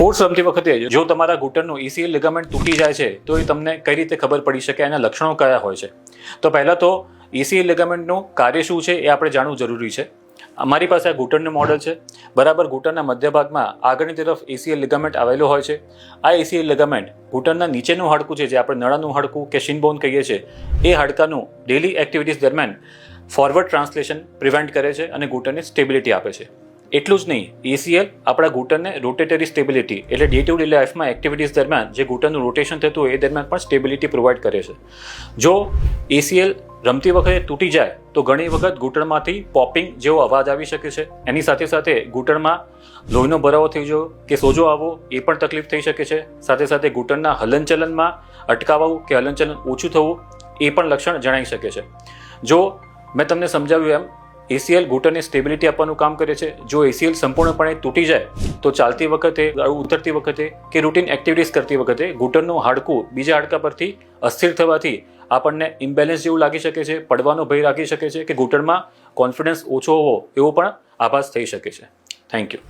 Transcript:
Sports રમતી વખતે જો તમારા ઘૂંટણનું ECL લિગામેન્ટ તૂટી જાય છે તો એ તમને કઈ રીતે ખબર પડી શકે, એના લક્ષણો કયા હોય છે? તો પહેલાં તો ECL લિગામેન્ટનું કાર્ય શું છે એ આપણે જાણવું જરૂરી છે. અમારી પાસે આ ઘૂંટણનું મોડલ છે. બરાબર ઘૂંટણના મધ્ય ભાગમાં આગળની તરફ ECL લિગામેન્ટ આવેલો હોય છે. આ ECL લિગામેન્ટ ઘૂંટણના નીચેનું હાડકું છે, જે આપણે નળાનું હાડકું કે શિન બોન કહીએ છીએ, એ હાડકાનું ડેલી એક્ટિવિટીઝ દરમિયાન ફોરવર્ડ ટ્રાન્સલેશન પ્રિવેન્ટ કરે છે અને ઘૂંટણને સ્ટેબિલિટી આપે છે. એટલું જ નહીં, ECL આપણા ઘૂંટણને રોટેટરી સ્ટેબિલિટી એટલે ડે ટુ ડે લાઈફમાં એક્ટિવિટીઝ દરમિયાન જે ઘૂંટણનું રોટેશન થતું હોય એ દરમિયાન પણ સ્ટેબિલિટી પ્રોવાઈડ કરે છે. જો ECL રમતી વખતે તૂટી જાય તો ઘણી વખત ઘૂંટણમાંથી પોપિંગ જેવો અવાજ આવી શકે છે. એની સાથે સાથે ઘૂંટણમાં લોહીનો ભરાવો થઈ જવો કે સોજો આવવો એ પણ તકલીફ થઈ શકે છે. સાથે સાથે ઘૂંટણના હલનચલનમાં અટકાવવું કે હલનચલન ઓછું થવું એ પણ લક્ષણ જણાઈ શકે છે. જો મેં તમને સમજાવ્યું એમ ECL ઘૂંટણને સ્ટેબિલિટી આપવાનું કામ કરે છે. જો ECL સંપૂર્ણપણે તૂટી જાય તો ચાલતી વખતે, ઉતરતી વખતે કે રૂટીન એક્ટિવિટીઝ કરતી વખતે ઘૂંટણનું હાડકું બીજા હાડકા પરથી અસ્થિર થવાથી આપણને ઇમ્બેલેન્સ જેવું લાગી શકે છે, પડવાનો ભય લાગી શકે છે કે ઘૂંટણમાં કોન્ફિડન્સ ઓછો હોવો એવો પણ આભાસ થઈ શકે છે. Thank you.